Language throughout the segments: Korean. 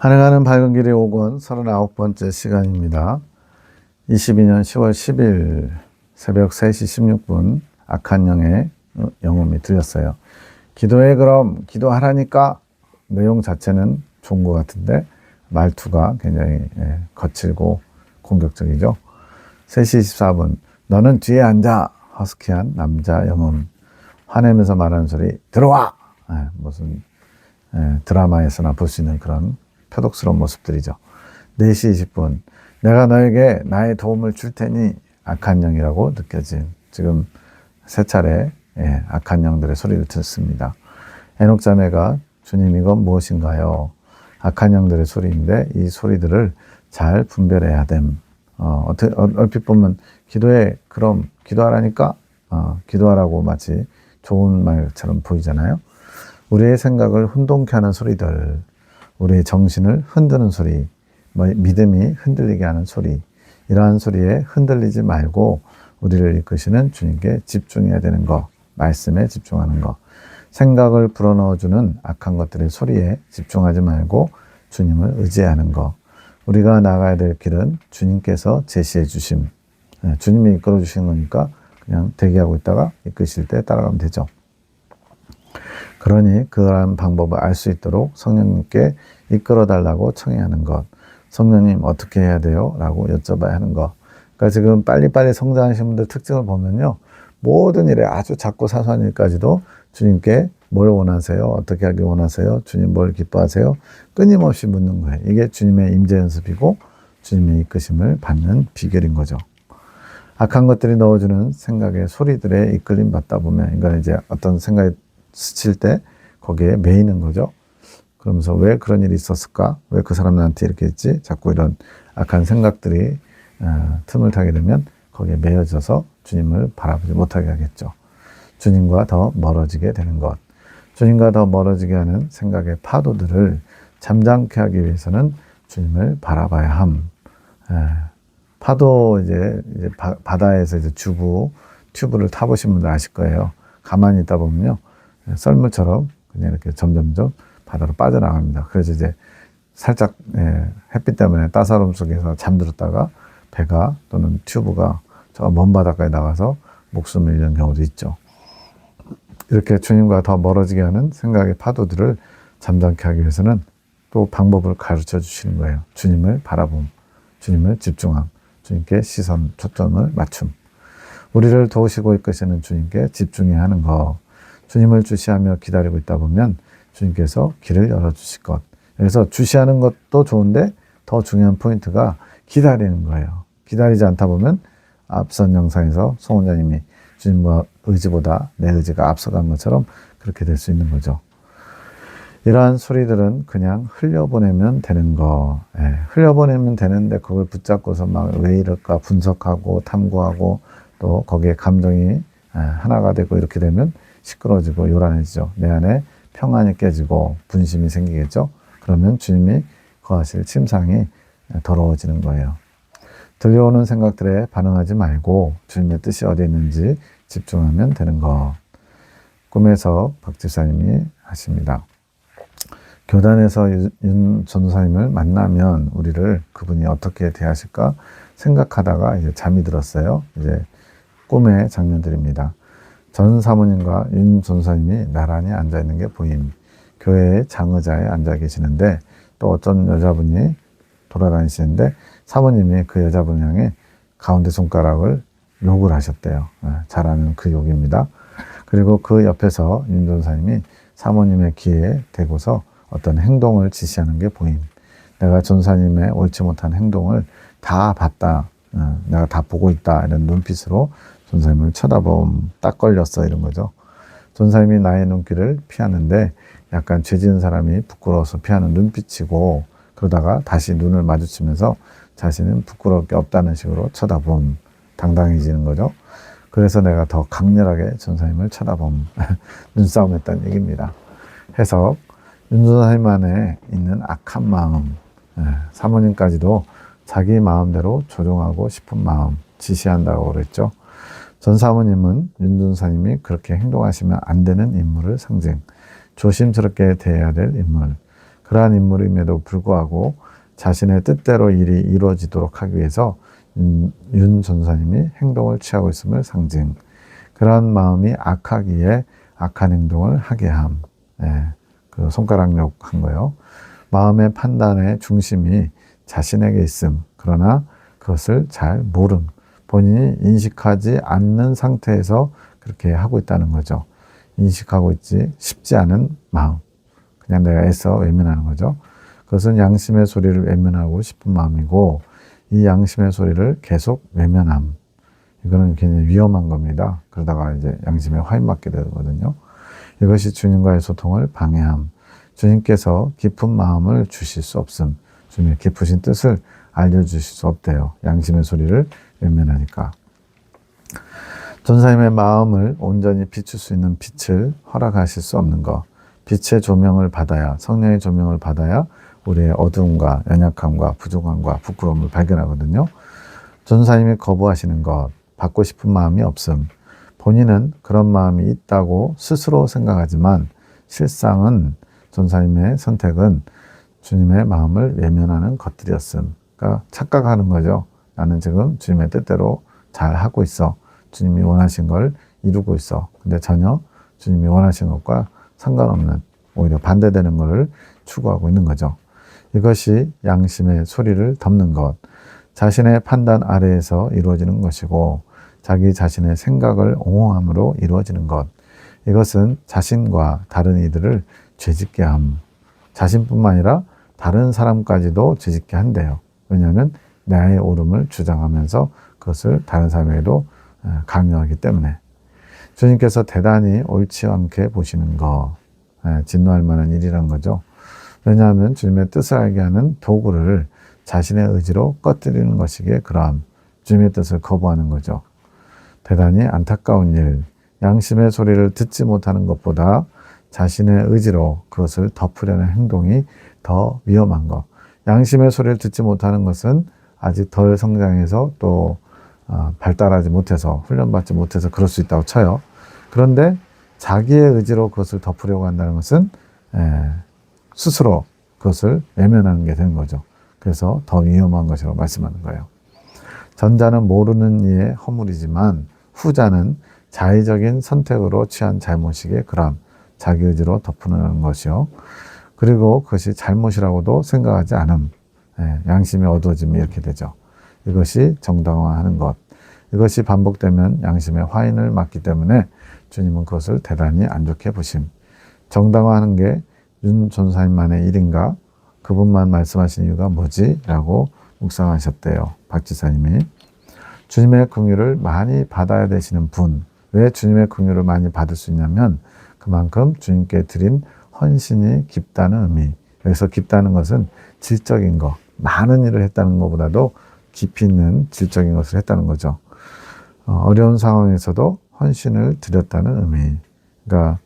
한해가는 밝은 길이 오건 39번째 시간입니다. 22년 10월 10일 새벽 3시 16분 악한 영의 영음이 들렸어요. 기도해 그럼 기도하라니까. 내용 자체는 좋은 것 같은데 말투가 굉장히 거칠고 공격적이죠. 3시 24분 너는 뒤에 앉아. 허스키한 남자 영음. 화내면서 말하는 소리 들어와. 무슨 드라마에서나 볼 수 있는 그런 표독스러운 모습들이죠. 4시 20분 내가 너에게 나의 도움을 줄 테니. 악한 영이라고 느껴진, 지금 세 차례 악한 영들의 소리를 듣습니다. 에녹 자매가 주님 이건 무엇인가요? 악한 영들의 소리인데 이 소리들을 잘 분별해야 됨. 얼핏 보면 기도해 그럼 기도하라니까 기도하라고 마치 좋은 말처럼 보이잖아요. 우리의 생각을 혼동케 하는 소리들, 우리의 정신을 흔드는 소리, 믿음이 흔들리게 하는 소리, 이러한 소리에 흔들리지 말고 우리를 이끄시는 주님께 집중해야 되는 것, 말씀에 집중하는 것, 생각을 불어넣어주는 악한 것들의 소리에 집중하지 말고 주님을 의지하는 것, 우리가 나가야 될 길은 주님께서 제시해 주심, 주님이 이끌어 주시는 거니까 그냥 대기하고 있다가 이끄실 때 따라가면 되죠. 그러니 그러한 방법을 알 수 있도록 성령님께 이끌어 달라고 청해하는 것, 성령님 어떻게 해야 돼요? 라고 여쭤봐야 하는 것. 그러니까 지금 빨리빨리 성장하시는 분들 특징을 보면요, 모든 일에 아주 작고 사소한 일까지도 주님께 뭘 원하세요? 어떻게 하길 원하세요? 주님 뭘 기뻐하세요? 끊임없이 묻는 거예요. 이게 주님의 임재 연습이고 주님의 이끄심을 받는 비결인 거죠. 악한 것들이 넣어주는 생각의 소리들에 이끌림 받다 보면 인간은 이제 어떤 생각이 스칠 때 거기에 매이는 거죠. 그러면서 왜 그런 일이 있었을까? 왜 그 사람 나한테 이렇게 했지? 자꾸 이런 악한 생각들이 틈을 타게 되면 거기에 매여져서 주님을 바라보지 못하게 하겠죠. 주님과 더 멀어지게 되는 것. 주님과 더 멀어지게 하는 생각의 파도들을 잠잠케 하기 위해서는 주님을 바라봐야 함. 파도 이제 바다에서 이제 튜브를 타보신 분들 아실 거예요. 가만히 있다 보면요, 썰물처럼 그냥 이렇게 점점점 바다로 빠져나갑니다. 그래서 이제 살짝 햇빛 때문에 따사로움 속에서 잠들었다가 배가 또는 튜브가 저 먼 바닷가에 나가서 목숨을 잃는 경우도 있죠. 이렇게 주님과 더 멀어지게 하는 생각의 파도들을 잠잠케 하기 위해서는 또 방법을 가르쳐 주시는 거예요. 주님을 바라봄, 주님을 집중함, 주님께 시선, 초점을 맞춤. 우리를 도우시고 이끄시는 주님께 집중해야 하는 것. 주님을 주시하며 기다리고 있다 보면 주님께서 길을 열어주실 것. 그래서 주시하는 것도 좋은데 더 중요한 포인트가 기다리는 거예요. 기다리지 않다 보면 앞선 영상에서 송 원장님이 주님과 의지보다 내 의지가 앞서간 것처럼 그렇게 될 수 있는 거죠. 이러한 소리들은 그냥 흘려보내면 되는 거. 흘려보내면 되는데 그걸 붙잡고서 막 왜 이럴까 분석하고 탐구하고 또 거기에 감정이 하나가 되고 이렇게 되면 시끄러워지고 요란해지죠. 내 안에 평안이 깨지고 분심이 생기겠죠. 그러면 주님이 거하실 침상이 더러워지는 거예요. 들려오는 생각들에 반응하지 말고 주님의 뜻이 어디 있는지 집중하면 되는 것. 꿈에서 박 집사님이 하십니다. 교단에서 윤 전도사님을 만나면 우리를 그분이 어떻게 대하실까 생각하다가 이제 잠이 들었어요. 이제 꿈의 장면들입니다. 전 사모님과 윤 전도사님이 나란히 앉아 있는 게 보임. 교회의 장의자에 앉아 계시는데 또 어떤 여자분이 돌아다니시는데 사모님이 그 여자분 향해 가운데 손가락을 욕을 하셨대요. 잘 아는 그 욕입니다. 그리고 그 옆에서 윤 전도사님이 사모님의 귀에 대고서 어떤 행동을 지시하는 게 보임. 내가 전도사님의 옳지 못한 행동을 다 봤다. 내가 다 보고 있다. 이런 눈빛으로 전도사님을 쳐다봄. 딱 걸렸어. 이런 거죠. 전도사님이 나의 눈길을 피하는데 약간 죄 지은 사람이 부끄러워서 피하는 눈빛이고, 그러다가 다시 눈을 마주치면서 자신은 부끄러울 게 없다는 식으로 쳐다봄. 당당해지는 거죠. 그래서 내가 더 강렬하게 전도사님을 쳐다봄. 눈싸움 했다는 얘기입니다. 해석. 윤 전도사님 안에 있는 악한 마음, 사모님까지도 자기 마음대로 조종하고 싶은 마음 지시한다고 그랬죠. 전 사모님은 윤 전도사님이 그렇게 행동하시면 안 되는 인물을 상징, 조심스럽게 대해야 될 인물, 그러한 인물임에도 불구하고 자신의 뜻대로 일이 이루어지도록 하기 위해서 윤 전사님이 행동을 취하고 있음을 상징. 그런 마음이 악하기에 악한 행동을 하게 함. 예, 그 손가락욕 한 거요. 마음의 판단의 중심이 자신에게 있음. 그러나 그것을 잘 모름. 본인이 인식하지 않는 상태에서 그렇게 하고 있다는 거죠. 인식하고 있지 쉽지 않은 마음. 그냥 내가 애써 외면하는 거죠. 그것은 양심의 소리를 외면하고 싶은 마음이고, 이 양심의 소리를 계속 외면함. 이거는 굉장히 위험한 겁니다. 그러다가 이제 양심에 화인맞게 되거든요. 이것이 주님과의 소통을 방해함. 주님께서 깊은 마음을 주실 수 없음. 주님의 깊으신 뜻을 알려주실 수 없대요. 양심의 소리를 외면하니까. 전사님의 마음을 온전히 비출 수 있는 빛을 허락하실 수 없는 것. 빛의 조명을 받아야, 성령의 조명을 받아야 우리의 어두움과 연약함과 부족함과 부끄러움을 발견하거든요. 전사님이 거부하시는 것, 받고 싶은 마음이 없음. 본인은 그런 마음이 있다고 스스로 생각하지만 실상은 전사님의 선택은 주님의 마음을 외면하는 것들이었음. 그러니까 착각하는 거죠. 나는 지금 주님의 뜻대로 잘 하고 있어. 주님이 원하신 걸 이루고 있어. 근데 전혀 주님이 원하신 것과 상관없는, 오히려 반대되는 것을 추구하고 있는 거죠. 이것이 양심의 소리를 덮는 것, 자신의 판단 아래에서 이루어지는 것이고 자기 자신의 생각을 옹호함으로 이루어지는 것, 이것은 자신과 다른 이들을 죄짓게 함. 자신뿐만 아니라 다른 사람까지도 죄짓게 한대요. 왜냐하면 나의 옳음을 주장하면서 그것을 다른 사람에게도 강요하기 때문에. 주님께서 대단히 옳지 않게 보시는 것, 진노할 만한 일이란 거죠. 왜냐하면 주님의 뜻을 알게 하는 도구를 자신의 의지로 꺼뜨리는 것이기에 그러함. 주님의 뜻을 거부하는 거죠. 대단히 안타까운 일, 양심의 소리를 듣지 못하는 것보다 자신의 의지로 그것을 덮으려는 행동이 더 위험한 것. 양심의 소리를 듣지 못하는 것은 아직 덜 성장해서 또 발달하지 못해서, 훈련받지 못해서 그럴 수 있다고 쳐요. 그런데 자기의 의지로 그것을 덮으려고 한다는 것은 스스로 그것을 외면하는 게 되는 거죠. 그래서 더 위험한 것이라고 말씀하는 거예요. 전자는 모르는 이의 허물이지만 후자는 자의적인 선택으로 취한 잘못이기에 그럼 자기 의지로 덮으려는 것이요. 그리고 그것이 잘못이라고도 생각하지 않음. 양심이 어두워짐이 이렇게 되죠. 이것이 정당화하는 것. 이것이 반복되면 양심의 화인을 맞기 때문에 주님은 그것을 대단히 안 좋게 보심. 정당화하는 게 윤 전사님만의 일인가? 그분만 말씀하신 이유가 뭐지? 라고 묵상하셨대요. 박 지사님이. 주님의 긍휼을 많이 받아야 되시는 분. 왜 주님의 긍휼을 많이 받을 수 있냐면 그만큼 주님께 드린 헌신이 깊다는 의미. 여기서 깊다는 것은 질적인 것. 많은 일을 했다는 것보다도 깊이 있는 질적인 것을 했다는 거죠. 어려운 상황에서도 헌신을 드렸다는 의미. 그러니까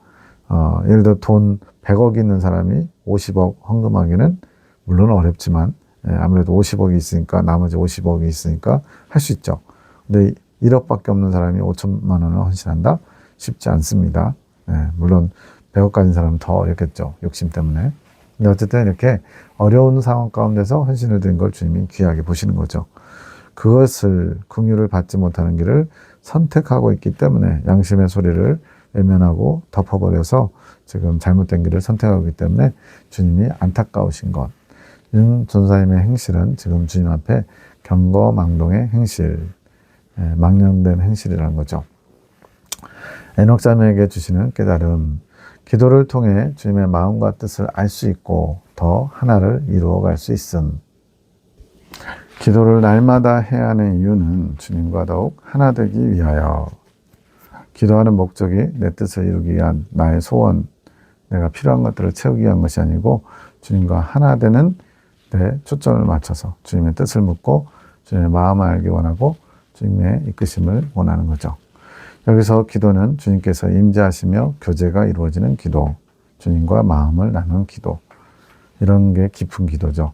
예를 들어 돈 100억 있는 사람이 50억 헌금하기는 물론 어렵지만 아무래도 50억이 있으니까 나머지 50억이 있으니까 할 수 있죠. 근데 1억밖에 없는 사람이 5천만 원을 헌신한다? 쉽지 않습니다. 물론 100억 가진 사람은 더 어렵겠죠. 욕심 때문에. 근데 어쨌든 이렇게 어려운 상황 가운데서 헌신을 드린 걸 주님이 귀하게 보시는 거죠. 그것을 긍휼을 받지 못하는 길을 선택하고 있기 때문에 양심의 소리를 외면하고 덮어버려서 지금 잘못된 길을 선택하고 있기 때문에 주님이 안타까우신 것. 윤 전사님의 행실은 지금 주님 앞에 경거망동의 행실, 망령된 행실이라는 거죠. 에녹자매에게 주시는 깨달음, 기도를 통해 주님의 마음과 뜻을 알 수 있고 더 하나를 이루어갈 수 있음. 기도를 날마다 해야 하는 이유는 주님과 더욱 하나 되기 위하여. 기도하는 목적이 내 뜻을 이루기 위한 나의 소원, 내가 필요한 것들을 채우기 위한 것이 아니고 주님과 하나 되는 데 초점을 맞춰서 주님의 뜻을 묻고 주님의 마음을 알기 원하고 주님의 이끄심을 원하는 거죠. 여기서 기도는 주님께서 임재하시며 교제가 이루어지는 기도, 주님과 마음을 나누는 기도, 이런 게 깊은 기도죠.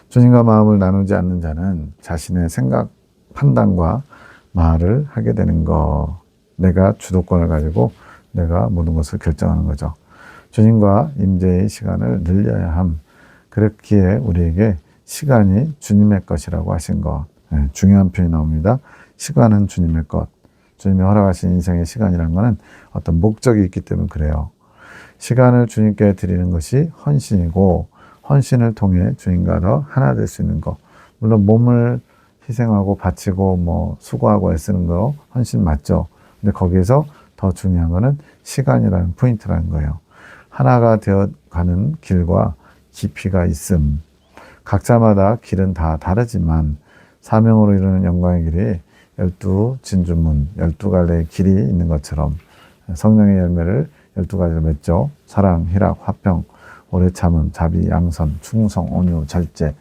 주님과 마음을 나누지 않는 자는 자신의 생각, 판단과 말을 하게 되는 것, 내가 주도권을 가지고 내가 모든 것을 결정하는 거죠. 주님과 임재의 시간을 늘려야 함. 그렇기에 우리에게 시간이 주님의 것이라고 하신 것. 중요한 표현이 나옵니다. 시간은 주님의 것. 주님이 허락하신 인생의 시간이라는 것은 어떤 목적이 있기 때문에 그래요. 시간을 주님께 드리는 것이 헌신이고, 헌신을 통해 주님과 더 하나 될 수 있는 것. 물론 몸을 희생하고 바치고 수고하고 애쓰는 거 헌신 맞죠. 근데 거기에서 더 중요한 거는 시간이라는 포인트라는 거예요. 하나가 되어가는 길과 깊이가 있음. 각자마다 길은 다 다르지만 사명으로 이루는 영광의 길이 12진주문, 12갈래의 길이 있는 것처럼 성령의 열매를 12가지로 맺죠. 사랑, 희락, 화평, 오래 참음, 자비, 양선, 충성, 온유, 절제,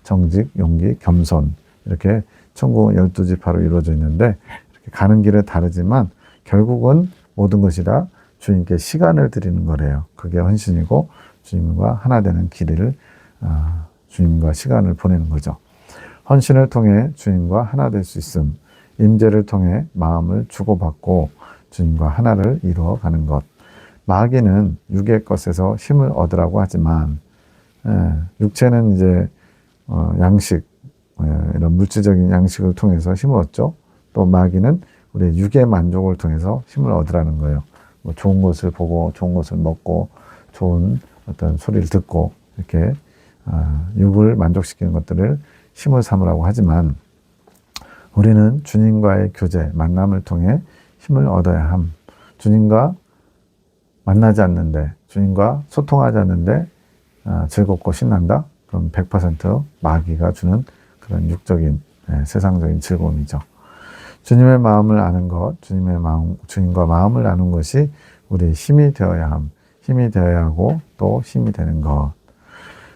정직, 용기, 겸손, 이렇게 천국은 12지파로 이루어져 있는데, 이렇게 가는 길은 다르지만 결국은 모든 것이 다 주님께 시간을 드리는 거래요. 그게 헌신이고 주님과 하나 되는 길을 주님과 시간을 보내는 거죠. 헌신을 통해 주님과 하나 될 수 있음, 임재를 통해 마음을 주고받고 주님과 하나를 이루어가는 것. 마귀는 육의 것에서 힘을 얻으라고 하지만, 육체는 이제 양식, 이런 물질적인 양식을 통해서 힘을 얻죠. 또 마귀는 우리 육의 만족을 통해서 힘을 얻으라는 거예요. 좋은 것을 보고 좋은 것을 먹고 좋은 어떤 소리를 듣고 이렇게 육을 만족시키는 것들을 힘을 삼으라고 하지만, 우리는 주님과의 교제, 만남을 통해 힘을 얻어야 함. 주님과 만나지 않는데, 주님과 소통하지 않는데 즐겁고 신난다? 그럼 100% 마귀가 주는 그런 육적인 세상적인 즐거움이죠. 주님의 마음을 아는 것, 주님과 마음을 나눈 것이 우리의 힘이 되어야 함. 힘이 되어야 하고 또 힘이 되는 것.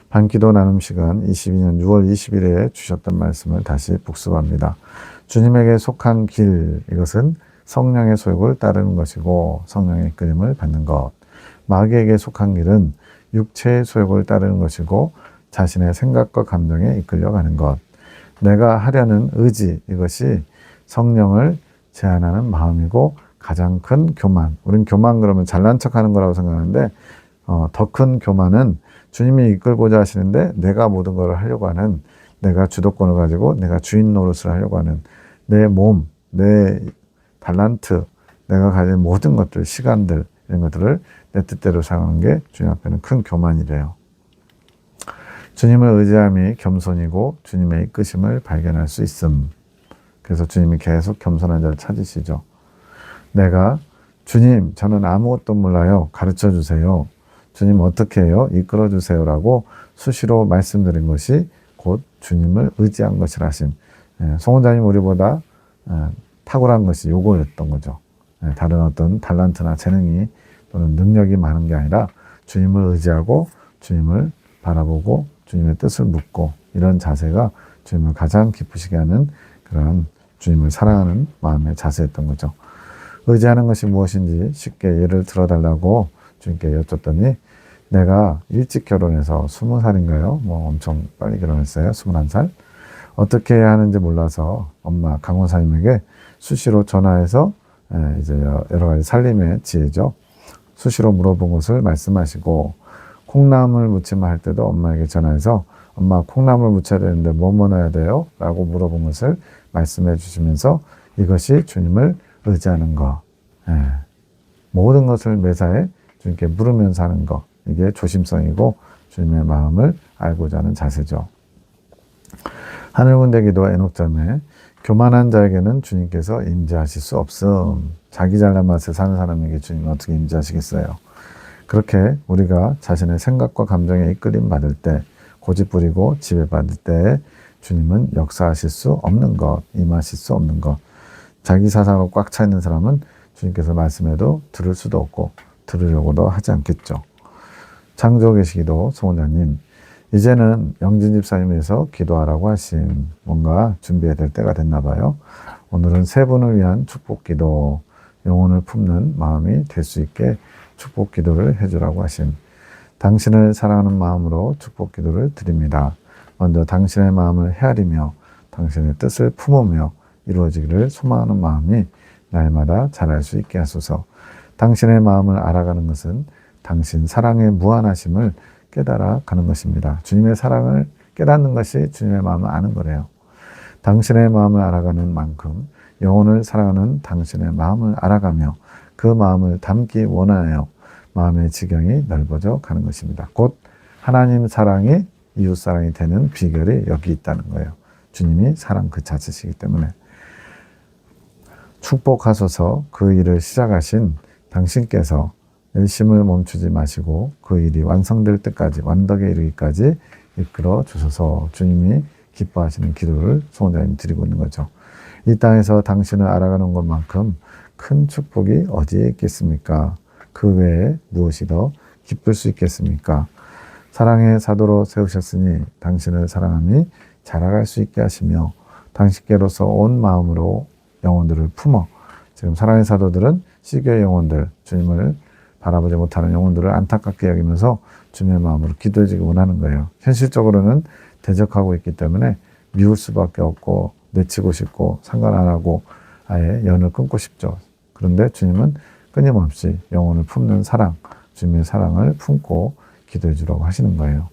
반기도 나눔 시간 22년 6월 20일에 주셨던 말씀을 다시 복습합니다. 주님에게 속한 길, 이것은 성령의 소욕을 따르는 것이고 성령의 이끌림을 받는 것. 마귀에게 속한 길은 육체의 소욕을 따르는 것이고 자신의 생각과 감정에 이끌려가는 것. 내가 하려는 의지, 이것이 성령을 제한하는 마음이고 가장 큰 교만. 우린 교만 그러면 잘난 척하는 거라고 생각하는데 더 큰 교만은 주님이 이끌고자 하시는데 내가 모든 걸 하려고 하는, 내가 주도권을 가지고 내가 주인 노릇을 하려고 하는 내 몸, 내 달란트, 내가 가진 모든 것들, 시간들, 이런 것들을 내 뜻대로 사용하는 게 주님 앞에는 큰 교만이래요. 주님을 의지함이 겸손이고 주님의 이끄심을 발견할 수 있음. 그래서 주님이 계속 겸손한 자를 찾으시죠. 내가 주님, 저는 아무것도 몰라요. 가르쳐 주세요. 주님 어떻게 해요? 이끌어 주세요라고 수시로 말씀드린 것이 곧 주님을 의지한 것이라 하심. 송 원장님 우리보다 탁월한 것이 요거였던 거죠. 다른 어떤 달란트나 재능이 또는 능력이 많은 게 아니라 주님을 의지하고 주님을 바라보고 주님의 뜻을 묻고, 이런 자세가 주님을 가장 기쁘시게 하는 그런 주님을 사랑하는 마음의 자세였던 거죠. 의지하는 것이 무엇인지 쉽게 예를 들어달라고 주님께 여쭙더니, 내가 일찍 결혼해서 20살인가요? 엄청 빨리 결혼했어요. 21살. 어떻게 해야 하는지 몰라서 엄마 강원사님에게 수시로 전화해서 이제 여러 가지 살림의 지혜죠. 수시로 물어본 것을 말씀하시고, 콩나물 무침을 할 때도 엄마에게 전화해서 엄마 콩나물 무쳐야 되는데 뭐 넣어야 돼요? 라고 물어본 것을 말씀해 주시면서 이것이 주님을 의지하는 것. 모든 것을 매사에 주님께 물으면서 하는 것. 이게 조심성이고 주님의 마음을 알고자 하는 자세죠. 하늘군대 기도 에녹자매, 교만한 자에게는 주님께서 임재하실 수 없음. 자기 잘난 맛에 사는 사람에게 주님은 어떻게 임재하시겠어요? 그렇게 우리가 자신의 생각과 감정에 이끌림 받을 때, 고집 부리고 지배받을 때 주님은 역사하실 수 없는 것, 임하실 수 없는 것. 자기 사상으로 꽉 차 있는 사람은 주님께서 말씀해도 들을 수도 없고 들으려고도 하지 않겠죠. 창조 계시기도 송원장님, 이제는 영진 집사님 위해서 기도하라고 하심. 뭔가 준비해야 될 때가 됐나 봐요. 오늘은 세 분을 위한 축복 기도, 영혼을 품는 마음이 될 수 있게 축복 기도를 해주라고 하심. 당신을 사랑하는 마음으로 축복 기도를 드립니다. 먼저 당신의 마음을 헤아리며 당신의 뜻을 품으며 이루어지기를 소망하는 마음이 날마다 자랄 수 있게 하소서. 당신의 마음을 알아가는 것은 당신 사랑의 무한하심을 깨달아 가는 것입니다. 주님의 사랑을 깨닫는 것이 주님의 마음을 아는 거래요. 당신의 마음을 알아가는 만큼 영혼을 사랑하는 당신의 마음을 알아가며 그 마음을 담기 원하여 마음의 지경이 넓어져 가는 것입니다. 곧 하나님 사랑이 이웃 사랑이 되는 비결이 여기 있다는 거예요. 주님이 사랑 그 자체시기 때문에. 축복하소서 그 일을 시작하신 당신께서 열심을 멈추지 마시고 그 일이 완성될 때까지, 완덕에 이르기까지 이끌어 주소서. 주님이 기뻐하시는 기도를 소원자님 드리고 있는 거죠. 이 땅에서 당신을 알아가는 것만큼 큰 축복이 어디에 있겠습니까? 그 외에 무엇이 더 기쁠 수 있겠습니까? 사랑의 사도로 세우셨으니 당신을 사랑함이 자라갈 수 있게 하시며 당신께로서 온 마음으로 영혼들을 품어, 지금 사랑의 사도들은 시교의 영혼들, 주님을 바라보지 못하는 영혼들을 안타깝게 여기면서 주님의 마음으로 기도해주기 원하는 거예요. 현실적으로는 대적하고 있기 때문에 미울 수밖에 없고 내치고 싶고 상관 안 하고 아예 연을 끊고 싶죠. 그런데 주님은 끊임없이 영혼을 품는 사랑, 주님의 사랑을 품고 기도해 주라고 하시는 거예요.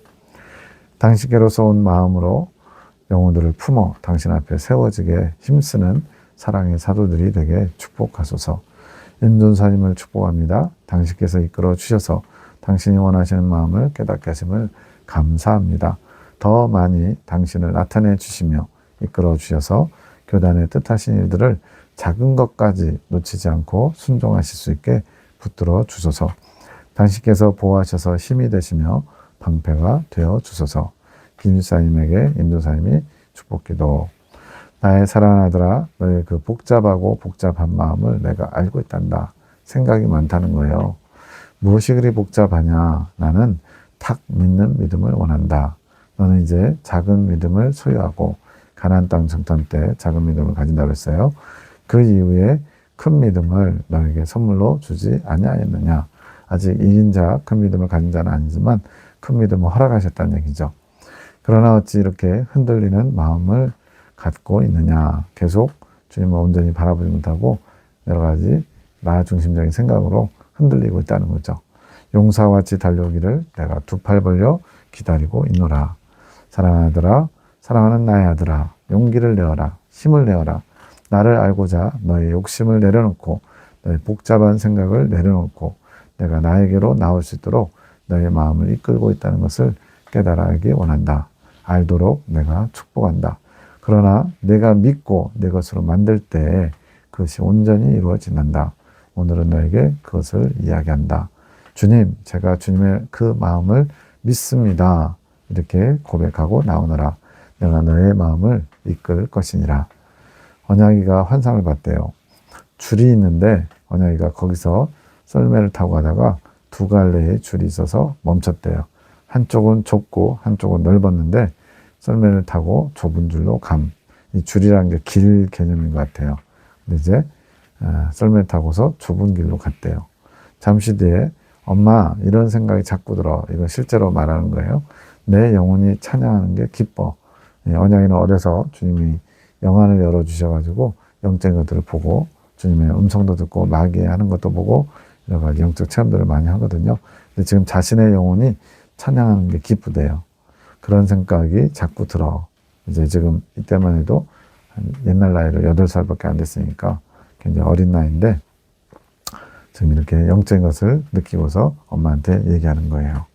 당신께로서 온 마음으로 영혼들을 품어 당신 앞에 세워지게 힘쓰는 사랑의 사도들이 되게 축복하소서. 임준사님을 축복합니다. 당신께서 이끌어 주셔서 당신이 원하시는 마음을 깨닫게 하심을 감사합니다. 더 많이 당신을 나타내 주시며 이끌어 주셔서 교단의 뜻하신 일들을 작은 것까지 놓치지 않고 순종하실 수 있게 붙들어 주소서. 당신께서 보호하셔서 힘이 되시며 방패가 되어 주소서. 김일사님에게 임준사님이 축복기도. 나의 사랑하는 아들아, 너의 그 복잡하고 복잡한 마음을 내가 알고 있단다. 생각이 많다는 거예요. 무엇이 그리 복잡하냐? 나는 탁 믿는 믿음을 원한다. 너는 이제 작은 믿음을 소유하고 가나안 땅 정탐 때 작은 믿음을 가진다고 했어요. 그 이후에 큰 믿음을 너에게 선물로 주지 아니하였느냐. 아직 이긴 자, 큰 믿음을 가진 자는 아니지만 큰 믿음을 허락하셨다는 얘기죠. 그러나 어찌 이렇게 흔들리는 마음을 갖고 있느냐. 계속 주님을 온전히 바라보지 못하고 여러 가지 나 중심적인 생각으로 흔들리고 있다는 거죠. 용사와 같이 달려오기를 내가 두 팔 벌려 기다리고 있노라. 사랑하는 아들아, 사랑하는 나의 아들아, 용기를 내어라. 힘을 내어라. 나를 알고자 너의 욕심을 내려놓고 너의 복잡한 생각을 내려놓고 내가 나에게로 나올 수 있도록 너의 마음을 이끌고 있다는 것을 깨달아 알기 원한다. 알도록 내가 축복한다. 그러나 내가 믿고 내 것으로 만들 때 그것이 온전히 이루어진다. 오늘은 너에게 그것을 이야기한다. 주님, 제가 주님의 그 마음을 믿습니다. 이렇게 고백하고 나오너라. 내가 너의 마음을 이끌 것이니라. 언약이가 환상을 봤대요. 줄이 있는데 언약이가 거기서 썰매를 타고 가다가 두 갈래의 줄이 있어서 멈췄대요. 한쪽은 좁고 한쪽은 넓었는데 썰매를 타고 좁은 줄로 감. 이 줄이라는 게 길 개념인 것 같아요. 근데 이제 썰매를 타고서 좁은 길로 갔대요. 잠시 뒤에 엄마 이런 생각이 자꾸 들어. 이건 실제로 말하는 거예요. 내 영혼이 찬양하는 게 기뻐. 언약이는 어려서 주님이 영안을 열어주셔가지고 영적인 것들을 보고 주님의 음성도 듣고 마귀하는 것도 보고 여러 가지 영적 체험들을 많이 하거든요. 근데 지금 자신의 영혼이 찬양하는 게 기쁘대요. 그런 생각이 자꾸 들어. 이제 지금 이때만 해도 옛날 나이로 8살밖에 안 됐으니까 굉장히 어린 나이인데 지금 이렇게 영적인 것을 느끼고서 엄마한테 얘기하는 거예요.